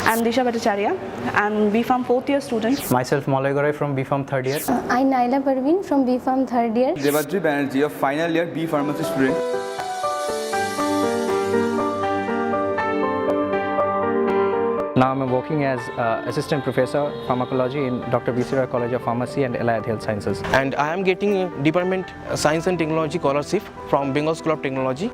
I'm Disha Bhattacharya. I'm B.Pharm 4th year student. Myself Malay Gorai from B.Pharm 3rd year. I'm Naila Parveen from B.Pharm 3rd year. Devadri Banerjee, a final year B Pharmacy student. Now I'm working as Assistant Professor Pharmacology in Dr. B.C. Roy College of Pharmacy and Allied Health Sciences. And I am getting a Department Science and Technology scholarship from Bengal School of Technology.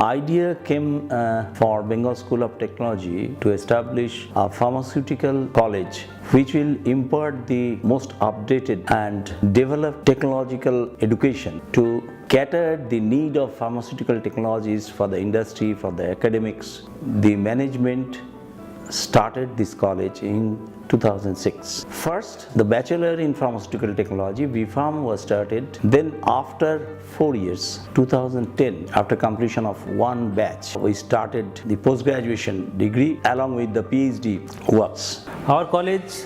Idea came for Bengal School of Technology to establish a pharmaceutical college which will impart the most updated and developed technological education to cater the need of pharmaceutical technologies for the industry, for the academics. The management started this college in 2006. First, the Bachelor in Pharmaceutical Technology, B.Pharm, was started. Then after 4 years, 2010, after completion of one batch, we started the post-graduation degree along with the PhD works. Our college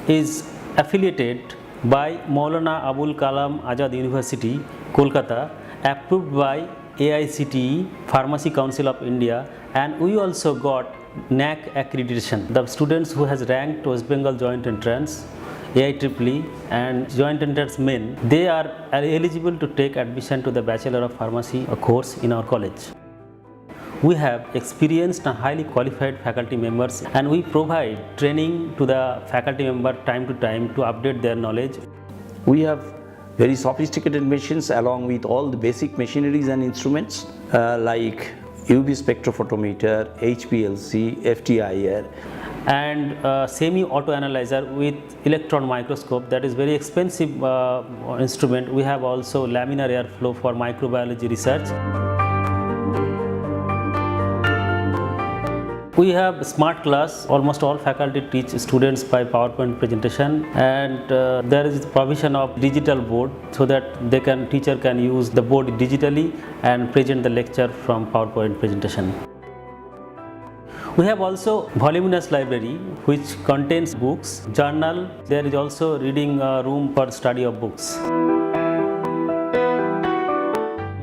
is affiliated by Maulana Abul Kalam Azad University, Kolkata, approved by AICTE, Pharmacy Council of India, and we also got NAC accreditation. The students who has ranked West Bengal Joint Entrance, AIEEE and Joint Entrance Main, they are eligible to take admission to the Bachelor of Pharmacy course in our college. We have experienced and highly qualified faculty members, and we provide training to the faculty member time to time to update their knowledge. We have very sophisticated machines along with all the basic machineries and instruments like UV spectrophotometer, HPLC, FTIR, and semi-auto analyzer with electron microscope, that is very expensive instrument. We have also laminar airflow for microbiology research. We have smart class. Almost all faculty teach students by PowerPoint presentation, and there is provision of digital board so that teacher can use the board digitally and present the lecture from PowerPoint presentation. We have also voluminous library which contains books, journal. There is also reading room for study of books.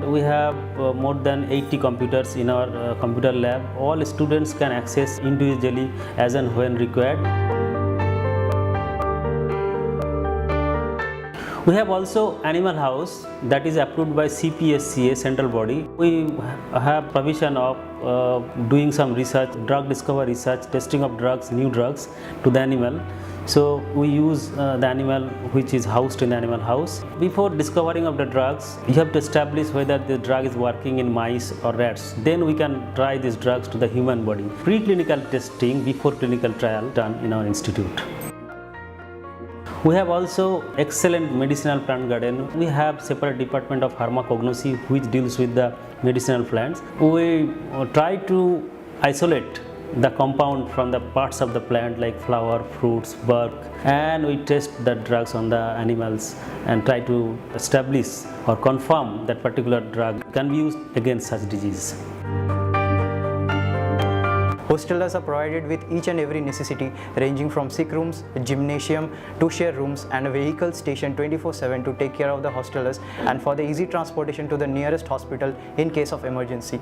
We have more than 80 computers in our computer lab. All students can access individually as and when required. We have also animal house that is approved by CPSCA, central body. We have provision of doing some research, drug discovery research, testing of drugs, new drugs to the animal. So we use the animal which is housed in the animal house. Before discovering of the drugs, you have to establish whether the drug is working in mice or rats. Then we can try these drugs to the human body. Preclinical testing before clinical trial done in our institute. We have also excellent medicinal plant garden. We have separate department of pharmacognosy which deals with the medicinal plants. We try to isolate the compound from the parts of the plant like flower, fruits, bark, and we test the drugs on the animals and try to establish or confirm that particular drug can be used against such disease. Hostelers are provided with each and every necessity ranging from sick rooms, gymnasium, to share rooms and a vehicle station 24/7 to take care of the hostelers and for the easy transportation to the nearest hospital in case of emergency.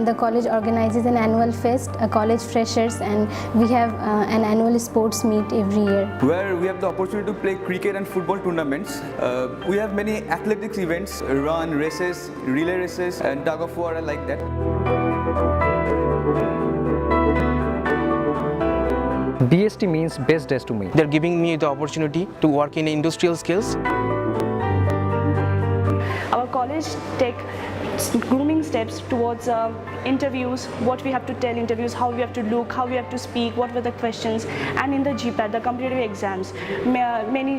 The college organizes an annual fest, a college freshers, and we have an annual sports meet every year. Where we have the opportunity to play cricket and football tournaments. We have many athletics events, run, races, relay races, and tug of war like that. BST means best days to me. They are giving me the opportunity to work in industrial skills. Our college take grooming steps towards interviews, what we have to tell interviews, how we have to look, how we have to speak, what were the questions, and in the GPAT, the competitive exams, many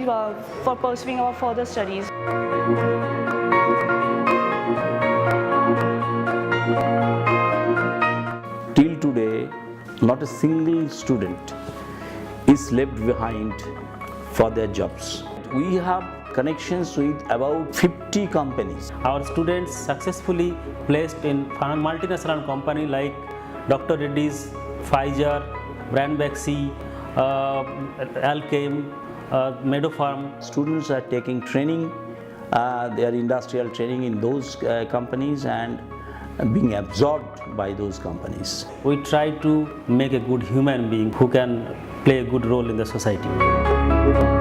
for pursuing our further studies. Till today, not a single student is left behind for their jobs. We have connections with about 50 companies. Our students successfully placed in multinational company like Dr. Reddy's, Pfizer, Brand Baxi, Alchem, Meadow Farm. Students are taking training, their industrial training in those companies and being absorbed by those companies. We try to make a good human being who can play a good role in the society.